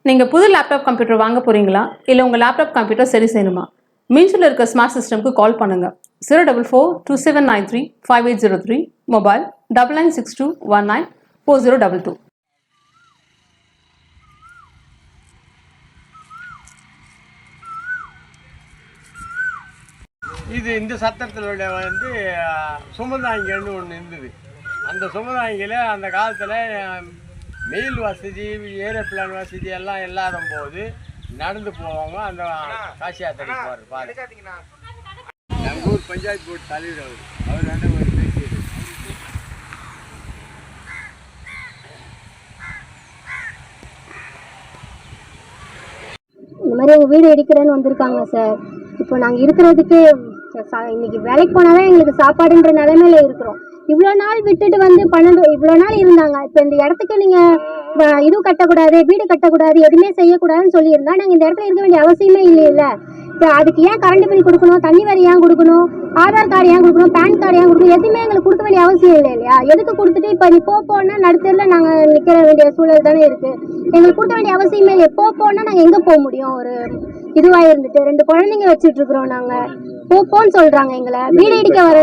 நீங்கள் புது laptop computer வாங்க போகிறீங்களா இல்லை உங்கள் லேப்டாப் கம்ப்யூட்டர் சரி செய்யணுமா? மீன்ஸில் இருக்க ஸ்மார்ட் சிஸ்டம்க்கு கால் பண்ணுங்கள். 04427935803, மொபைல் 9962194022. இது இந்த சத்திரத்தில் வந்து சுமதாங்கின்னு ஒன்று இருந்தது. அந்த சுமதாங்கியில் அந்த காலத்தில் மெயில் வசதி, ஏரோப்ளான் வசதி எல்லாம் இல்லாத போது நடந்து போவாங்க. அந்த காசி யாத்திரைக்கு போகிறார் பாரு. எங்கள் ஊர் பஞ்சாயத்து போர்டு தலைவர் அவர் வந்து ஒரு பேசியது. இந்த மாதிரி எங்கள் வீடு இடிக்கிறேன்னு வந்திருக்காங்க சார். இப்போ நாங்கள் இருக்கிறதுக்கு இன்னைக்கு வேலைக்கு போனாதான் எங்களுக்கு சாப்பாடுன்ற நிலைமையில இருக்கிறோம். இவ்வளோ நாள் விட்டுட்டு வந்து இவ்வளோ நாள் இருந்தாங்க. இப்போ இந்த இடத்துக்கு நீங்கள் இதுவும் கட்டக்கூடாது, வீடு கட்டக்கூடாது, எதுவுமே செய்யக்கூடாதுன்னு சொல்லியிருந்தா நாங்கள் இந்த இடத்துல இருக்க வேண்டிய அவசியமே இல்லைல்ல. இப்போ அதுக்கு ஏன் கரண்ட் பில் கொடுக்கணும், தண்ணி வரி ஏன் கொடுக்கணும், ஆதார் கார்டு ஏன் கொடுக்கணும், பேன் கார்டு ஏன் கொடுக்கணும், எதுவுமே எங்களுக்கு கொடுக்க வேண்டிய அவசியம் இல்லை இல்லையா? எதுக்கு கொடுத்துட்டு இப்போ நீ போனா நடுத்தரில் நாங்கள் நிற்க வேண்டிய சூழல் தானே இருக்குது. எங்களுக்கு கொடுக்க வேண்டிய அவசியமே இல்லை. போனா நாங்கள் எங்கே போக முடியும்? ஒரு இதுவாக இருந்துட்டு 2 குழந்தைங்க வச்சுட்டு இருக்கிறோம். நாங்கள் போன்னு சொல்றாங்க, எங்களை வீடு இடிக்க வர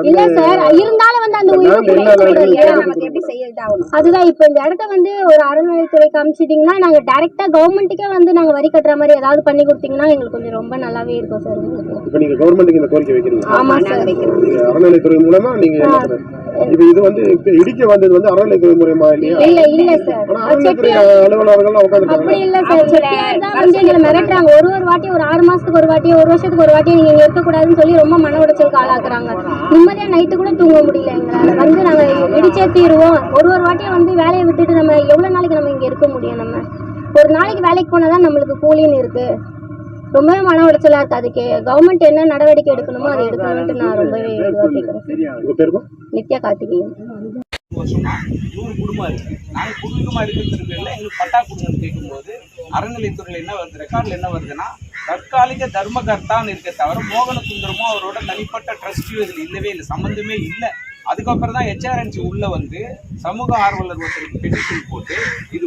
இல்ல சார். இருந்தாலும் வந்து அந்த அதுதான் இப்ப இந்த இடத்த வந்து ஒரு அறநிலையத்துறைக்கு அமைச்சிட்டீங்கன்னா நாங்க டைரக்டா கவர்மெண்ட்டுக்கே வந்து நாங்க வரி கட்டுற மாதிரி ஏதாவது பண்ணி கொடுத்தீங்கன்னா எங்களுக்கு கொஞ்சம் ரொம்ப நல்லாவே இருக்கும் சார். இப்ப நீங்க கவர்மெண்ட்டுக்கு இந்த கோரிக்கை வைக்கிறீங்க? ஆமா சார், அறநிலையத்துறை மூலமா நீங்க இது வந்து இடிக்க வந்தது வந்து அறநிலையத்துறை மூலமா இல்லையா? இல்ல சார், அலுவலர்கள் அப்படி இல்ல சார். செட்டியார் தான் வந்து எங்களை மிரட்டுறாங்க. ஒரு வாட்டி, ஒரு 6 மாசத்துக்கு ஒரு வாட்டி, ஒரு வருஷத்துக்கு ஒரு வாட்டி நீங்க இங்க இருக்கக்கூடாதுன்னு சொல்லி ரொம்ப மன உடைச்சலுக்கு ஆளாக்குறாங்க. நிம்மதியா நைட்டு கூட தூங்க முடியல எங்களால. வந்து நாங்க இடிச்சே தீருவோம். ஒரு வாட்டியும் வந்து வேலையை விட்டுட்டு நம்ம எவ்வளவு நாளைக்கு நம்ம இங்க இருக்க முடியும்? நம்ம ஒரு நாளைக்கு வேலைக்கு போனாதான் நம்மளுக்கு கூலின்னு இருக்கு. ரொம்பவே மன உடைச்சலா இருக்கு. அதுக்கு கவர்மெண்ட் என்ன நடவடிக்கை எடுக்கணுமோ அதை எடுக்கணும்னு நான் ரொம்பவே கேட்கிறேன். நித்யா கார்த்திகேயன். 100 குடும்பம் இருக்கு. நாங்கள் குடும்பமா இருக்கிறது பேர்ல எங்களுக்கு பட்டா கொடுங்கன்னு கேட்கும்போது அறநிலையத்துறையில் என்ன வருது, ரெக்கார்டில் என்ன வருதுன்னா தற்காலிக தர்மகர்த்தான்னு இருக்க தவிர மோகன சுந்தரமோ அவரோட தனிப்பட்ட ட்ரஸ்டியோ இதில் இல்லவே இல்லை, சம்மந்தமே இல்லை. அதுக்கப்புறம் தான் HRNC உள்ள வந்து சமூக ஆர்வலர் ஒருத்தருக்கு பெட்டிஷன் போட்டு இது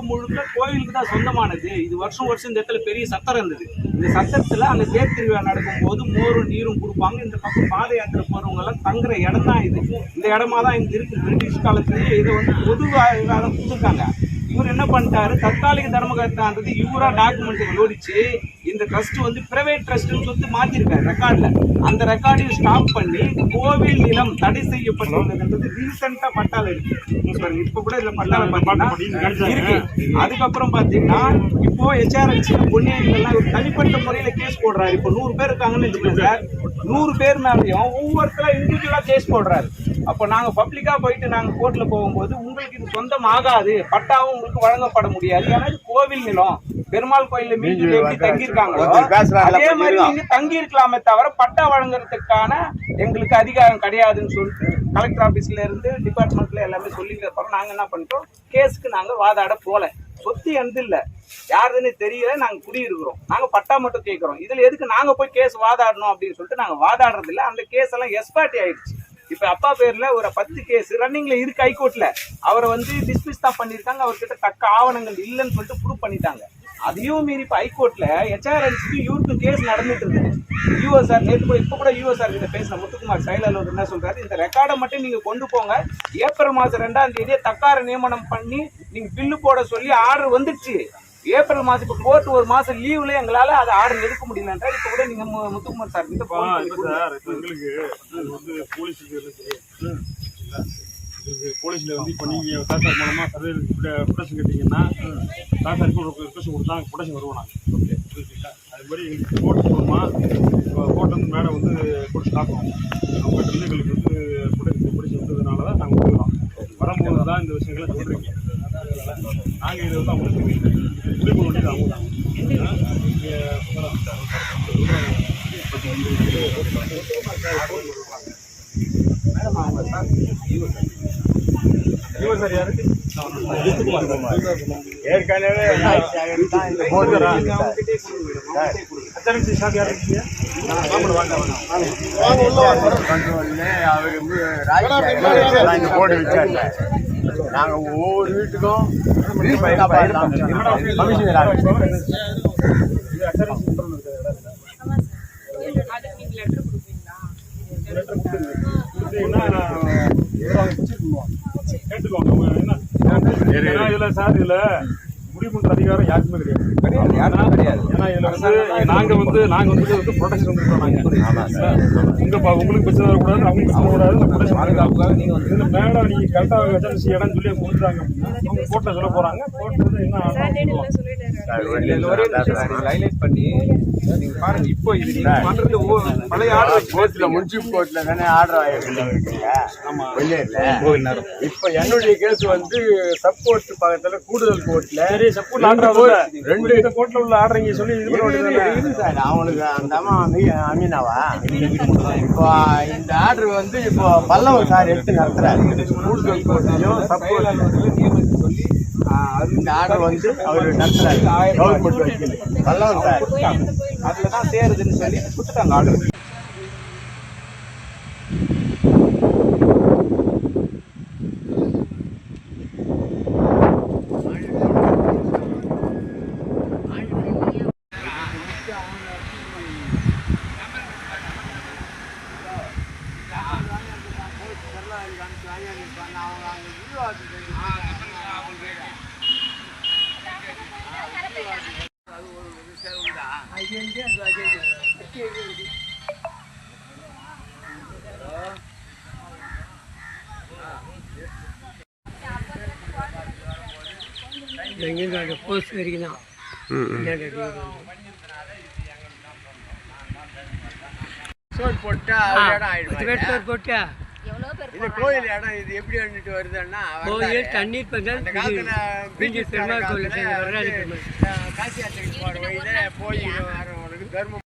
முழுக்க கோயிலுக்கு தான் சொந்தமானது. இது வருஷம் இந்த இடத்துல பெரிய சத்திரம் இருந்தது. இந்த சத்திரத்தில் அந்த தேர் திருவிழா நடக்கும்போது மோரும் நீரும் கொடுப்பாங்க. இந்த பக்கம் பாத யாத்திரை போகிறவங்க எல்லாம் தங்குற இடம் தான் இது. இந்த இடமா தான் இங்கே இருக்கு. பிரிட்டிஷ் காலத்திலேயே இதை வந்து பொதுவாக கொடுத்துருக்காங்க. இவர் என்ன பண்ணிட்டாரு, தற்காலிக தர்மகர்த்தான்றது இவரா டாக்குமெண்ட்டை ஜோடிச்சு இந்த ட்ரஸ்ட் வந்து பிரைவேட் ட்ரஸ்ட்னு சொல்லிட்டு மாத்திருக்காரு ரெக்கார்டில். அந்த ரெக்கார்டையும் ஸ்டாப் பண்ணி கோவில் நிலம் தடை செய்யப்பட்டுள்ளதுன்றது ரீசெண்டா பட்டால இருக்கு. இப்ப கூட இதுல பட்டால இருக்கு. அதுக்கப்புறம் பாத்தீங்கன்னா இப்போ HRNC பொன்னியெல்லாம் ஒரு தனிப்பட்ட முறையில கேஸ் போடுறாரு. இப்போ 100 பேர் இருக்காங்கன்னு வச்சுக்கோங்க சார். 100 பேர் மேலேயும் ஒவ்வொருத்தரும் இண்டிவிஜுவலா கேஸ் போடுறாரு. அப்போ நாங்க பப்ளிக்கா போயிட்டு நாங்க கோர்ட்ல போகும்போது உங்களுக்கு இது சொந்தம் ஆகாது, பட்டாவும் உங்களுக்கு வழங்கப்பட முடியாது, ஏன்னா இது கோவில் நிலம். பெருமாள் கோயில்ல மீண்டும் எப்படி தங்கியிருக்காங்களோ அதே மாதிரி நீங்க தங்கி இருக்கலாமே தவிர பட்டா வழங்குறதுக்கான எங்களுக்கு அதிகாரம் கிடையாதுன்னு சொல்லிட்டு கலெக்டர் ஆபீஸ்ல இருந்து டிபார்ட்மெண்ட்ல எல்லாமே சொல்லிட்டு அப்புறம் நாங்க என்ன பண்ணிட்டோம், கேஸுக்கு நாங்க வாதாட போல. சொத்து எந்த இல்ல, யாருன்னு தெரியல, நாங்க குடியிருக்கிறோம், நாங்க பட்டா மட்டும் கேட்கிறோம். இதுல எதுக்கு நாங்க போய் கேஸ் வாதாடணும் அப்படின்னு சொல்லிட்டு நாங்க வாதாடுறது இல்லை. அந்த கேஸ் எல்லாம் எஸ்பார்ட்டி ஆயிடுச்சு. இப்ப அப்பா பேர்ல ஒரு 10 கேஸ் ரன்னிங்ல இருக்கு ஹைகோர்ட்ல. அவரை வந்து டிஸ்மிஸ் தான் பண்ணிருக்காங்க. அவர்கிட்ட தக்க ஆவணங்கள் இல்லைன்னு சொல்லிட்டு ப்ரூவ் பண்ணிட்டாங்க. அதையும் மீறி இப்ப ஹைகோர்ட்ல HRNCக்கு இவருக்கும் கேஸ் நடந்துட்டு இருக்குது. USR நேற்று கூட இப்ப கூட USR கிட்ட பேசின முத்துக்குமார் செயலர் என்ன சொல்றாரு, இந்த ரெக்கார்டை மட்டும் நீங்க கொண்டு போங்க, ஏப்ரல் மாசம் 2ஆம் தேதி தக்கார நியமனம் பண்ணி நீங்க பில்லு போட சொல்லி ஆர்டர் வந்துடுச்சு. ஏப்ரல் மாசம் இப்ப கோர்ட் 1 மாசம் லீவ்ல எங்களால அதை ஆர்டர் எடுக்க முடியலன்றா. இப்ப கூட நீங்க முத்துக்குமார் சார் கிட்ட போலீஸ்ல வந்து இப்போ நீங்கள் தாசார் மூலமாக சர்வே ப்ரொடக்ஷன் கேட்டிங்கன்னா தாசாருக்கு ஒரு ரிக்வஸ்ட் கொடுத்தா ப்ரொடக்ஷன் வருவோம் நாங்கள். ஓகே புரிஞ்சுங்களா? அது மாதிரி எங்களுக்கு கோர்ட் மூலமாக கோர்ட் வந்து மேடம் வந்து கோர்ட் ஸ்டாப் ஆகும். அவங்ககிட்ட இருந்து எங்களுக்கு வந்து ப்ரொடக்ஷன் வந்ததுனால தான் நாங்கள் வருவோம். வரும்போது தான் இந்த விஷயங்களை சொல்கிறீங்க. நாங்கள் இதை வந்து அவங்களுக்கு திரும்ப வேண்டியது அவங்க தான். சார் யாருக்கு ஏற்கனவே அவர் போட்டு வச்சாங்க. நாங்கள் ஒவ்வொரு வீட்டுக்கும் கமிஷனர் ஆஃபீஸ். இது அச்சரன்ஸ் கண்ட்ரோல் இருக்கிற இடம் இல்லை. லெட்டர் கொடுத்தீங்கன்னா அவங்க பிடிச்சிருக்கோம் கேட்டுக்குவாங்க. அவங்க என்ன ஏன்னா இதில் சார் இதில் முடிவு பண்ணுற அதிகாரம் யாருக்குமே கிடையாது. யாரும் கிடையாது. ஏன்னா இதில் வந்து நாங்கள் வந்து ப்ரொடெக்ஷன் வந்துருக்கோம். நாங்கள் உங்களுக்கு பிரச்சனை வரக்கூடாது, அவங்களுக்கு பிரச்சனை வரக்கூடாது. ப்ரொடெக்ஷன் பாதுகாப்புக்காக நீங்கள் வந்து இதில் மேடம் நீங்கள் கரெக்டாக ஏஜென்சி இடம் சொல்லி கொடுத்துட்டாங்க அப்படின்னா அவங்க கோர்ட்டில் சொல்ல போகிறாங்க. கோர்ட் வந்து என்ன ஹைலைட் பண்ணி நீங்க பாருங்க. இப்போ இது நீங்க பண்றது பழைய ஆர்டர் கோர்ட்ல முன்சிப் கோர்ட்ல தானே ஆர்டர் ஆகிருக்கீங்க. இப்ப என்னுடைய கேஸ் வந்து சப் கோர்ட் பக்கத்துல கூடுதல் கோர்ட்ல சரி சப்போர்ட் ஆர்டர் ரெண்டு கோர்ட்டில் உள்ள ஆர்டர் இங்கே சொல்லி இது பண்ண வேண்டியது. சார் அவனுக்கு அந்த அம்மா அமீனாவா இப்போ இந்த ஆர்டர் வந்து இப்போ பல்லவன் சார் எடுத்து நடத்துறாரு. கூடுதல் கோர்ட்லயும் சப் கோர்ட்லயும் சொல்லி இந்த ஆர்டர் வந்து அவர் நடத்துறாரு. கவர்மெண்ட் வக்கீல் பல்லவன் சார் அதுல தான் சேருதுன்னு சொல்லி கொடுத்துட்டாங்க ஆர்டர். போஸ்ட் வரைக்கும் தான். சோட் போட்டா அவர் இடம் ஆயிடுவாங்க. போட்டா இது கோயில் இடம். இது எப்படி வந்துட்டு வருதுன்னா கோயில் தண்ணீர் பந்தல் அந்த காலத்துல பிரிட்டிஷ் காசி யாத்திரைக்கு போற வழியில போய் வரவங்களுக்கு தர்மம்